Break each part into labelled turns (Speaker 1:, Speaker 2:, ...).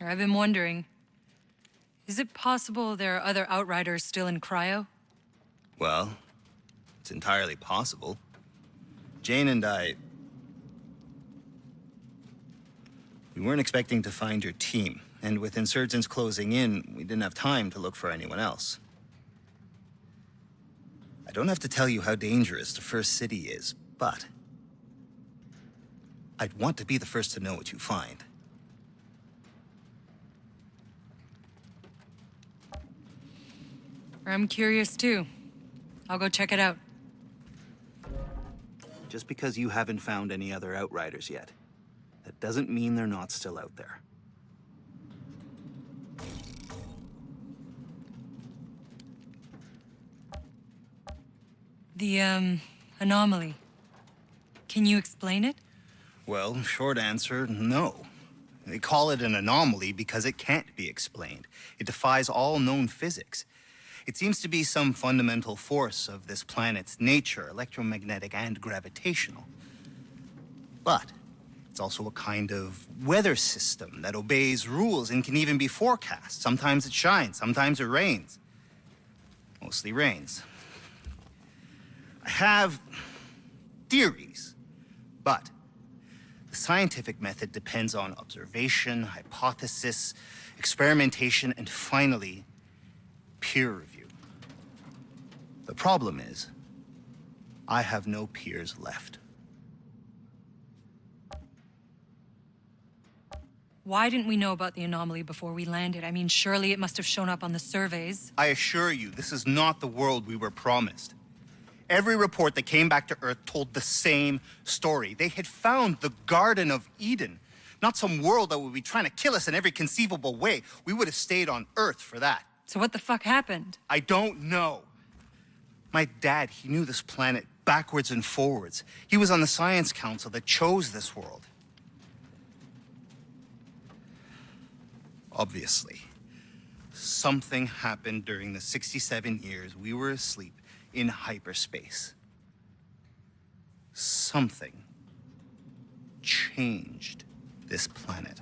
Speaker 1: Doctor, I've been wondering, is it possible there are other Outriders still in cryo?
Speaker 2: Well, it's entirely possible. Jane and I... We weren't expecting to find your team, and with insurgents closing in, we didn't have time to look for anyone else. I don't have to tell you how dangerous the first city is, but... I'd want to be the first to know what you find.
Speaker 1: I'm curious too. I'll go check it out.
Speaker 2: Just because you haven't found any other Outriders yet, that doesn't mean they're not still out there.
Speaker 1: The, anomaly. Can you explain it?
Speaker 2: Well, short answer, no. They call it an anomaly because it can't be explained. It defies all known physics. It seems to be some fundamental force of this planet's nature, electromagnetic and gravitational. But it's also a kind of weather system that obeys rules and can even be forecast. Sometimes it shines, sometimes it rains. Mostly rains. I have theories, but the scientific method depends on observation, hypothesis, experimentation, and finally, peer review. The problem is, I have no peers left.
Speaker 1: Why didn't we know about the anomaly before we landed? I mean, surely it must have shown up on the surveys.
Speaker 2: I assure you, this is not the world we were promised. Every report that came back to Earth told the same story. They had found the Garden of Eden, not some world that would be trying to kill us in every conceivable way. We would have stayed on Earth for that.
Speaker 1: So what the fuck happened?
Speaker 2: I don't know. My dad, he knew this planet backwards and forwards. He was on the Science Council that chose this world. Obviously, something happened during the 67 years we were asleep in hyperspace. Something changed this planet.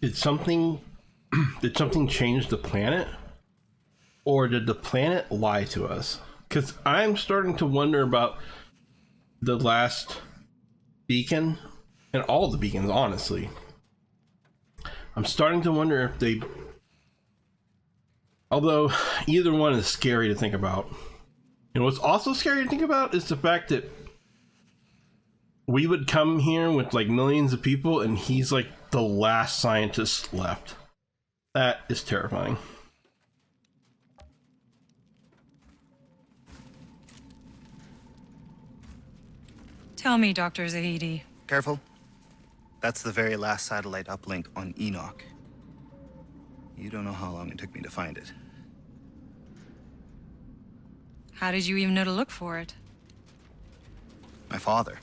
Speaker 3: Did something change the planet? Or did the planet lie to us? Because I'm starting to wonder about the last beacon, and all the beacons, honestly. I'm starting to wonder if they... Although, either one is scary to think about. And what's also scary to think about is the fact that we would come here with like millions of people, and he's like the last scientist left. That is terrifying.
Speaker 1: Tell me, Dr. Zahidi.
Speaker 2: Careful. That's the very last satellite uplink on Enoch. You don't know how long it took me to find it.
Speaker 1: How did you even know to look for it?
Speaker 2: My father.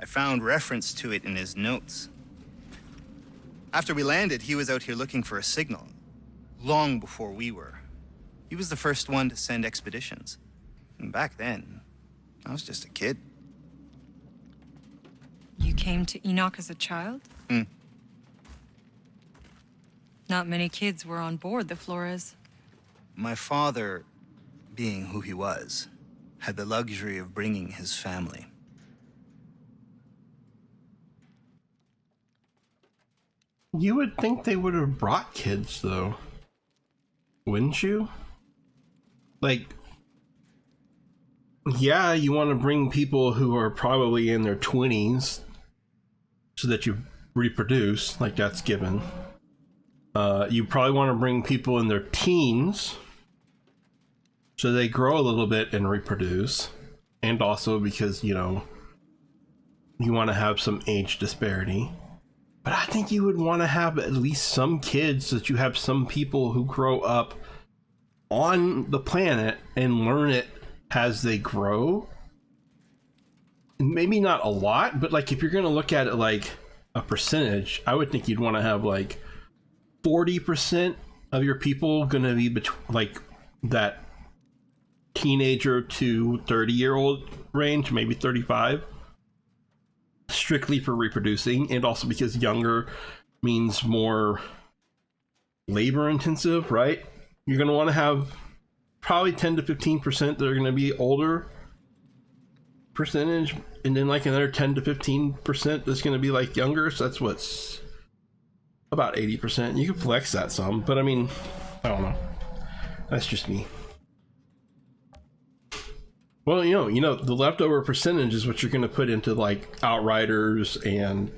Speaker 2: I found reference to it in his notes. After we landed, he was out here looking for a signal. Long before we were. He was the first one to send expeditions. And back then, I was just a kid.
Speaker 1: You came to Enoch as a child? Not many kids were on board the Flores.
Speaker 2: My father, being who he was, had the luxury of bringing his family.
Speaker 3: You would think they would have brought kids, though. Wouldn't you? Like, yeah, you want to bring people who are probably in their 20s so that you reproduce, like that's given. You probably want to bring people in their teens so they grow a little bit and reproduce. And also because, you know, you want to have some age disparity. But I think you would want to have at least some kids so that you have some people who grow up on the planet and learn it as they grow. Maybe not a lot, but like if you're going to look at it like a percentage, I would think you'd want to have like 40% of your people going to be like that teenager to 30-year-old range, maybe 35. strictly for reproducing, and also because younger means more labor intensive, right? You're going to want to have probably 10 to 15% that are going to be older percentage, and then like another 10 to 15% that's going to be like younger. So that's what's about 80%. You can flex that some, but I mean, I don't know. That's just me. Well, you know, the leftover percentage is what you're going to put into like Outriders and,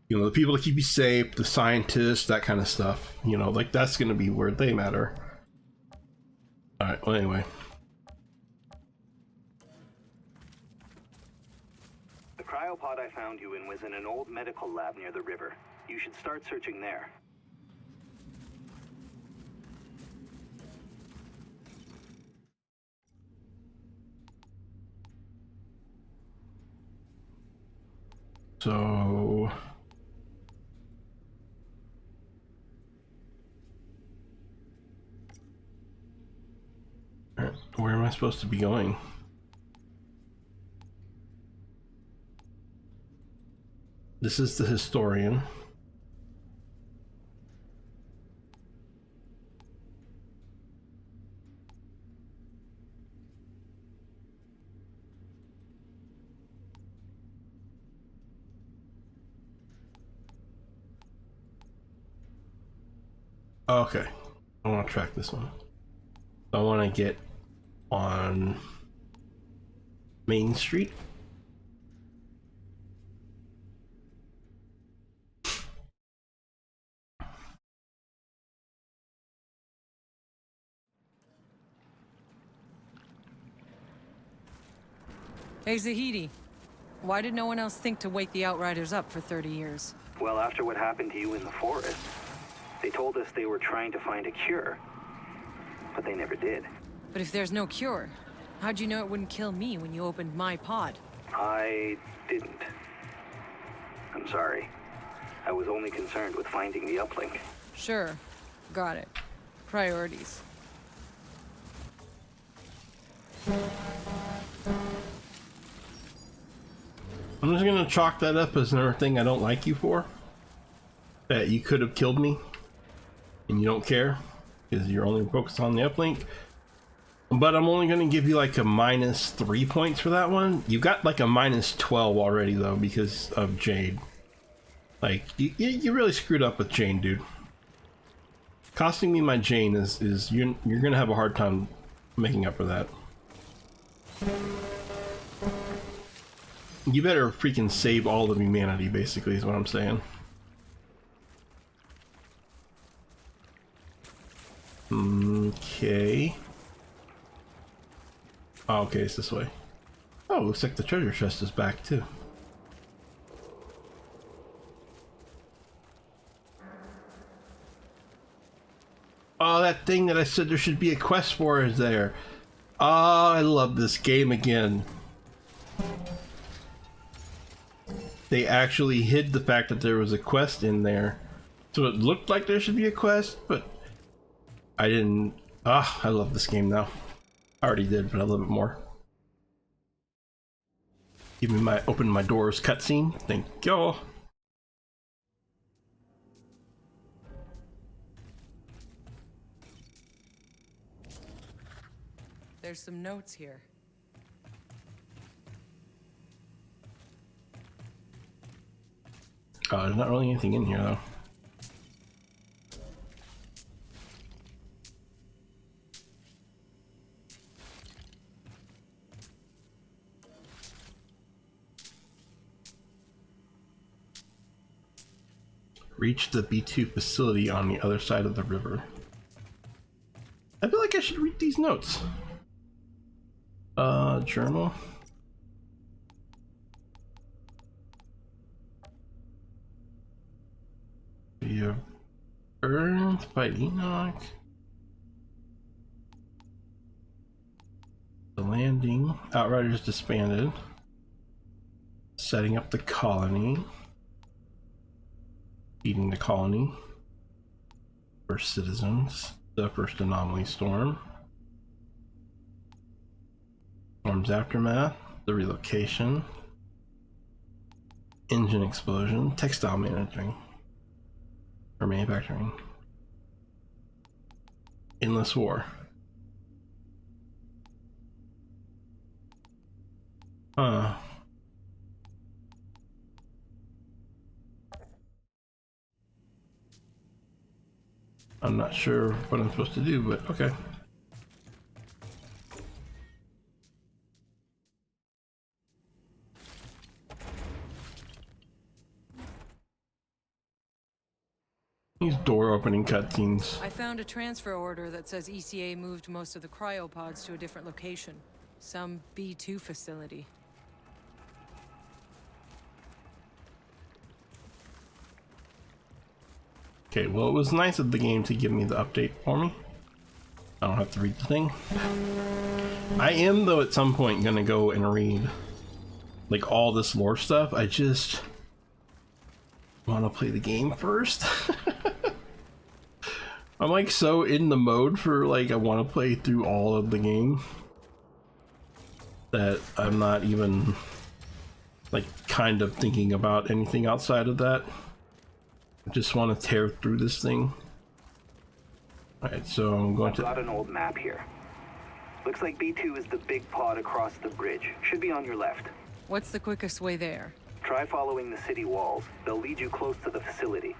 Speaker 3: you know, the people that keep you safe, the scientists, that kind of stuff. You know, like that's going to be where they matter. All right. Well, anyway.
Speaker 4: The cryopod I found you in was in an old medical lab near the river. You should start searching there.
Speaker 3: So where am I supposed to be going? This is the historian. Okay, I want to track this one. I want to get on Main Street.
Speaker 1: Hey, Zahidi. Why did no one else think to wake the Outriders up for 30 years?
Speaker 4: Well, after what happened to you in the forest, they told us they were trying to find a cure, but they never did.
Speaker 1: But if there's no cure, how'd you know it wouldn't kill me when you opened my pod?
Speaker 4: I didn't. I'm sorry. I was only concerned with finding the uplink.
Speaker 1: Sure. Got it. Priorities.
Speaker 3: I'm just gonna chalk that up as another thing I don't like you for. That you could have killed me, and you don't care, because you're only focused on the uplink. But I'm only gonna give you like a -3 points for that one. You got like a -12 already though, because of Jade. Like, you really screwed up with Jane, dude. Costing me my Jane is you're gonna have a hard time making up for that. You better freaking save all of humanity, basically, is what I'm saying. Okay. Oh, okay, it's this way. Oh, looks like the treasure chest is back, too. Oh, that thing that I said there should be a quest for is there. Oh, I love this game again. They actually hid the fact that there was a quest in there. So it looked like there should be a quest, but I didn't. Ah, I love this game now. I already did, but I love it more. Give me my open my doors cutscene. Thank y'all.
Speaker 1: There's some notes here.
Speaker 3: There's not really anything in here, though. Reach the B2 facility on the other side of the river. I feel like I should read these notes. Journal. Via Earth by Enoch. The landing. Outriders disbanded. Setting up the colony. Feeding the colony. First citizens. The first anomaly storm. Storm's aftermath. The relocation. Engine explosion. Textile managing. Or manufacturing. Endless war. Huh. I'm not sure what I'm supposed to do, but okay. These door opening cutscenes.
Speaker 1: I found a transfer order that says ECA moved most of the cryopods to a different location. Some B2 facility.
Speaker 3: Okay, well, it was nice of the game to give me the update for me. I don't have to read the thing. I am, though, at some point gonna go and read like all this lore stuff. I just want to play the game first. I'm like so in the mode for like I want to play through all of the game that I'm not even like kind of thinking about anything outside of that. I just want to tear through this thing. Alright, so I'm going to...
Speaker 4: I've got an old map here. Looks like B2 is the big pod across the bridge. Should be on your left.
Speaker 1: What's the quickest way there?
Speaker 4: Try following the city walls. They'll lead you close to the facility.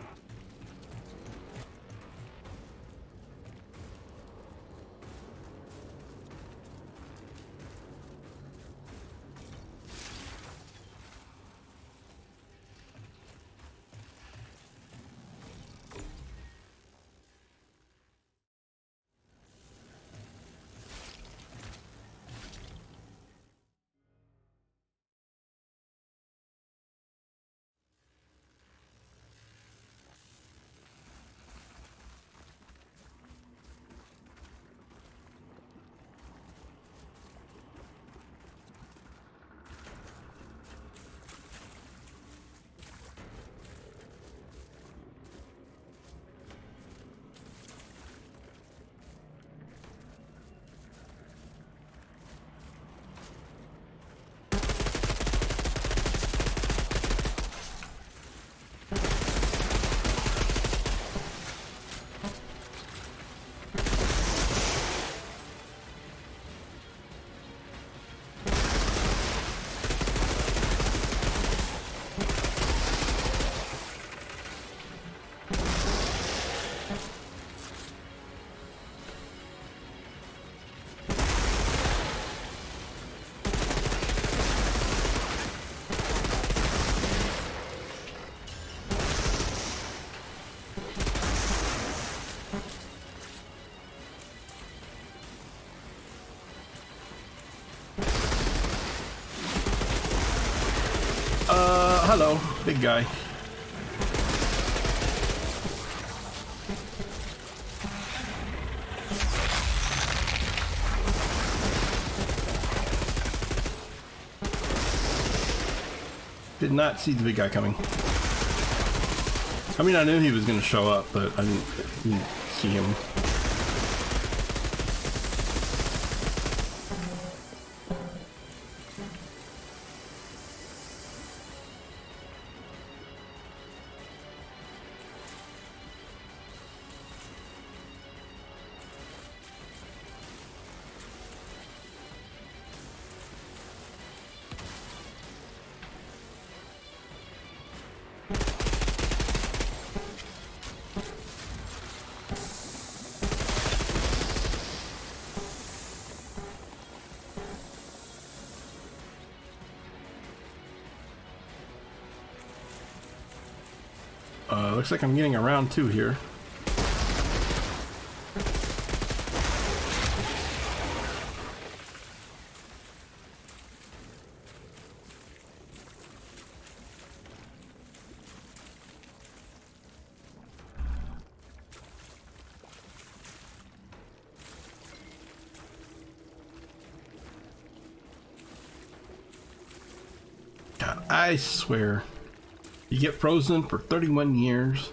Speaker 3: Hello, big guy. Did not see the big guy coming. I mean, I knew he was going to show up, but I didn't see him. Looks like I'm getting around two here. God, I swear. You get frozen for 31 years,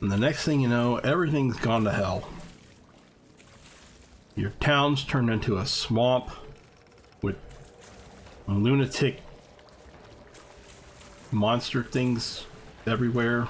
Speaker 3: and the next thing you know, everything's gone to hell. Your town's turned into a swamp with lunatic monster things everywhere.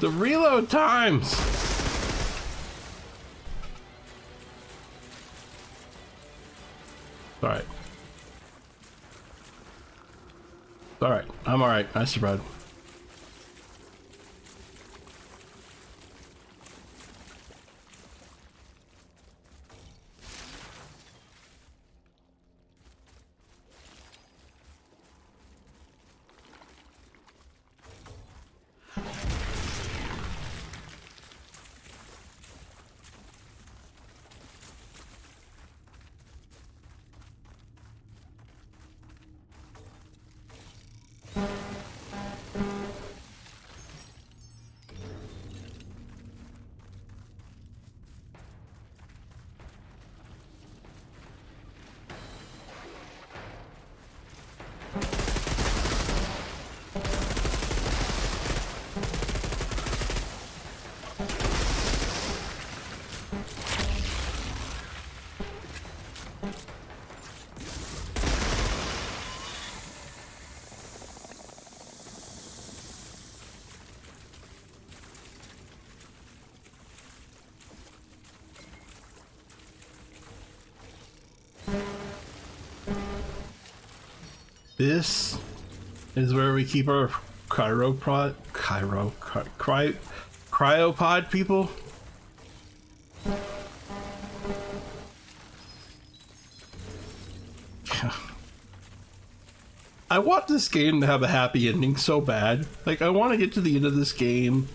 Speaker 3: The reload times. Alright. Alright. I'm alright. I survived. This is where we keep our cryopod people. I want this game to have a happy ending so bad. Like, I want to get to the end of this game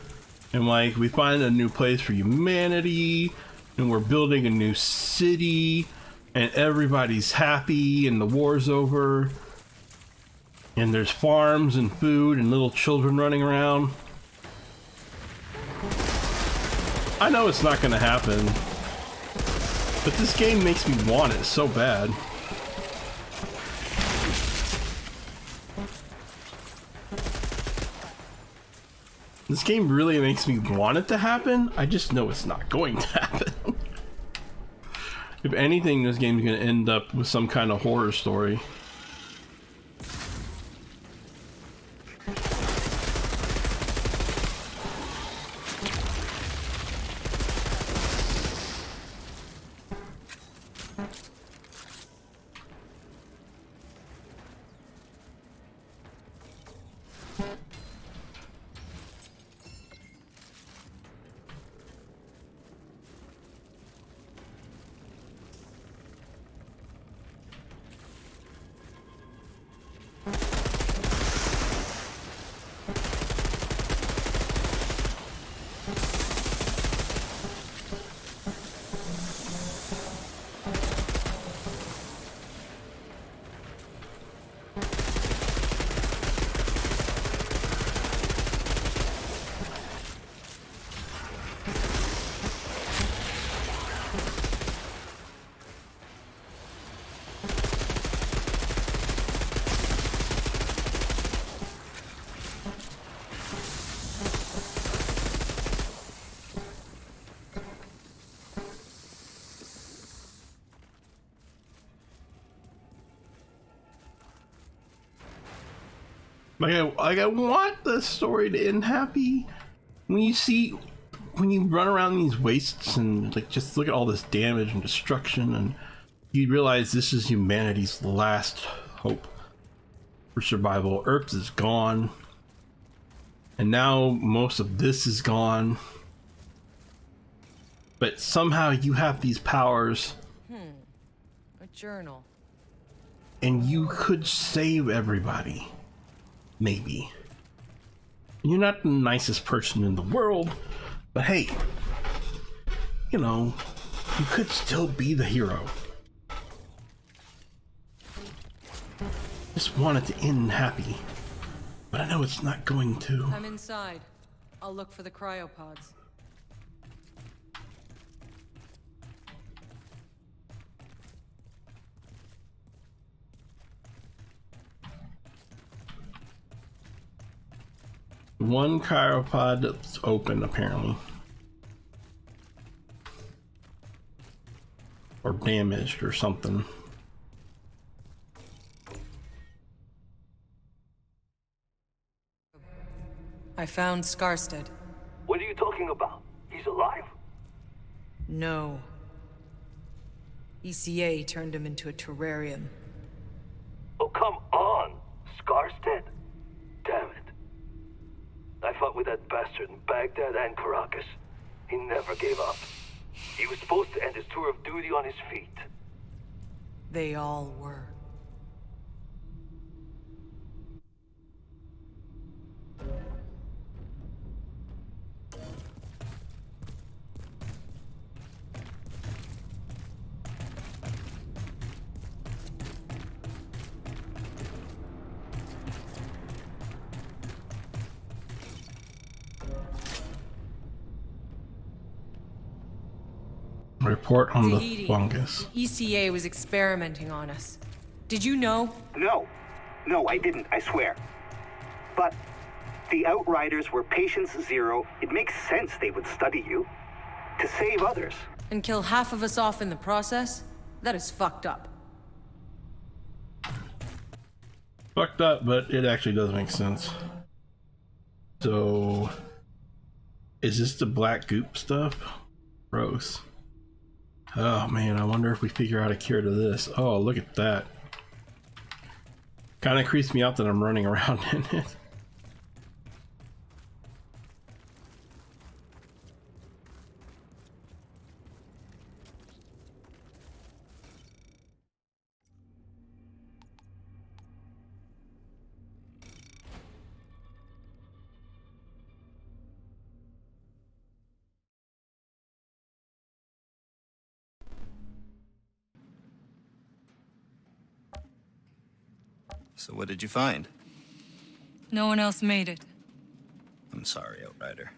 Speaker 3: and like we find a new place for humanity and we're building a new city and everybody's happy and the war's over. And there's farms and food and little children running around. I know it's not gonna happen, but this game makes me want it so bad. This game really makes me want it to happen. I just know it's not going to happen. If anything, this game's gonna end up with some kind of horror story. Like I want the story to end happy. When you run around these wastes and like just look at all this damage and destruction, and you realize this is humanity's last hope for survival. Earth is gone, and now most of this is gone. But somehow you have these powers.
Speaker 1: A journal.
Speaker 3: And you could save everybody. Maybe. You're not the nicest person in the world, but hey, you know, you could still be the hero. Just want it to end happy, but I know it's not going to.
Speaker 1: I'm inside. I'll look for the cryopods.
Speaker 3: One cryopod that's open, apparently. Or damaged or something.
Speaker 1: I found Skarstead.
Speaker 5: What are you talking about? He's alive?
Speaker 1: No. ECA turned him into a terrarium.
Speaker 5: Oh, come on! Skarstead? Damn it. I fought with that bastard in Baghdad and Caracas. He never gave up. He was supposed to end his tour of duty on his feet.
Speaker 1: They all were.
Speaker 3: Report on the
Speaker 1: Tahiti.
Speaker 3: fungus.
Speaker 1: ECA was experimenting on us. Did you know?
Speaker 2: No. No, I didn't, I swear. But the Outriders were patients zero. It makes sense they would study you. To save others.
Speaker 1: And kill half of us off in the process? That is fucked up.
Speaker 3: Fucked up, but it actually does make sense. So, is this the black goop stuff? Gross. Oh man, I wonder if we figure out a cure to this. Oh, look at that. Kind of creeps me out that I'm running around in it.
Speaker 2: So what did you find?
Speaker 1: No one else made it.
Speaker 2: I'm sorry, Outrider.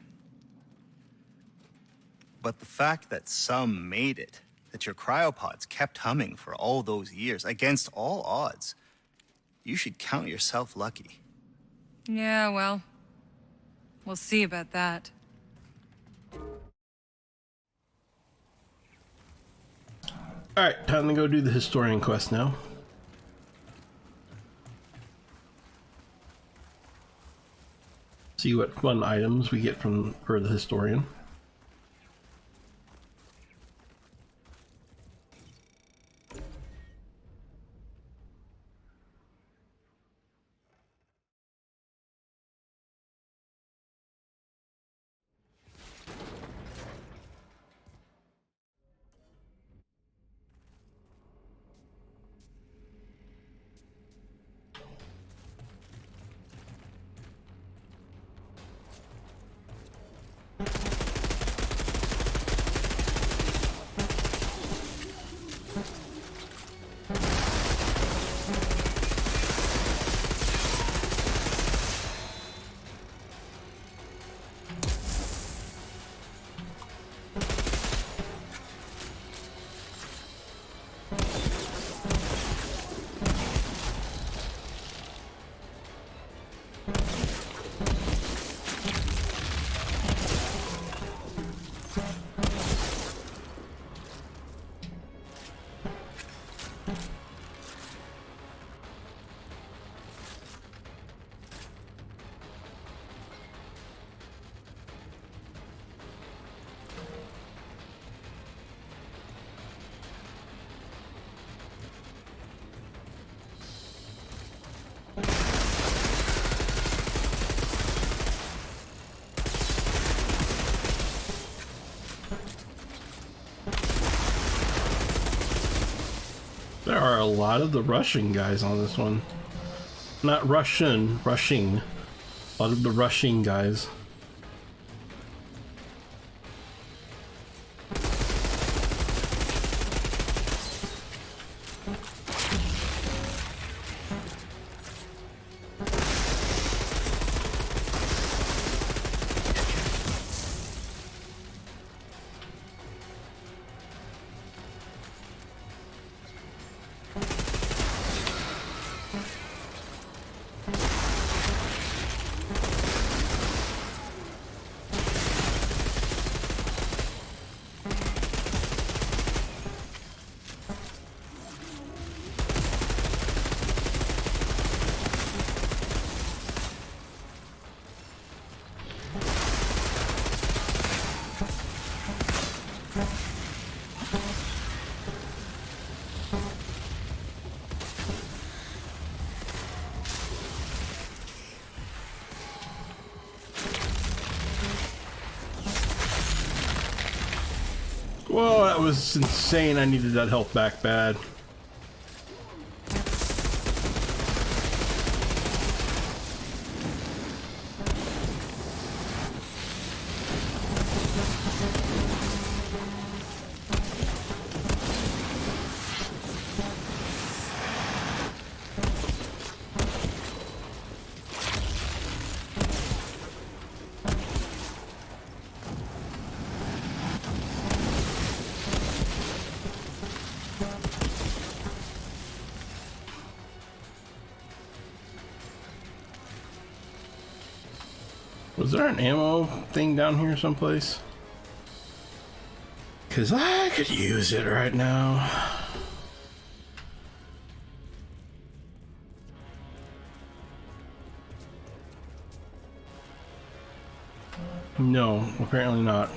Speaker 2: But the fact that some made it, that your cryopods kept humming for all those years, against all odds, you should count yourself lucky.
Speaker 1: Yeah, well, we'll see about that.
Speaker 3: Alright, time to go do the historian quest now. See what fun items we get for the historian. There are a lot of the Russian guys on this one. Not Russian, rushing. A lot of the rushing guys. Whoa, that was insane. I needed that health back bad. Was there an ammo thing down here someplace? Cause I could use it right now. No, apparently not.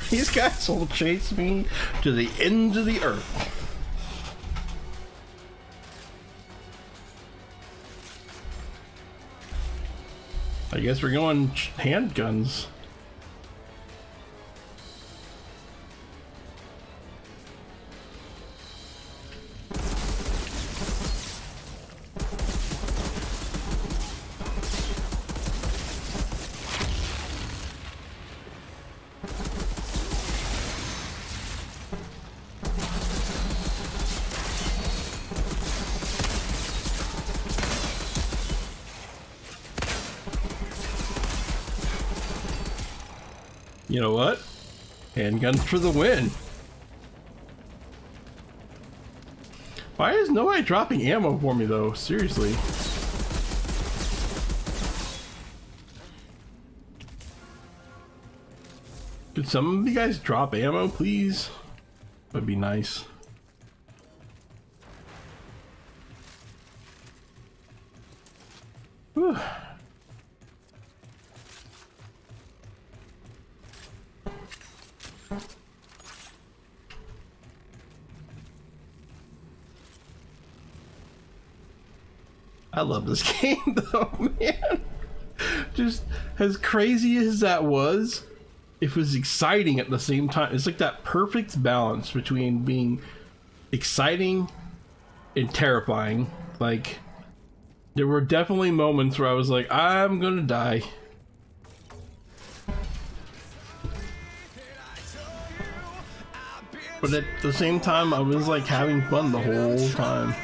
Speaker 3: These guys will chase me to the ends of the earth. I guess we're going handguns. You know what? Handguns for the win. Why is nobody dropping ammo for me though? Seriously. Could some of you guys drop ammo, please? That'd be nice. Whew. I love this game though, man. Just as crazy as that was, it was exciting at the same time. It's like that perfect balance between being exciting and terrifying. Like, there were definitely moments where I was like, I'm gonna die. But at the same time, I was like having fun the whole time.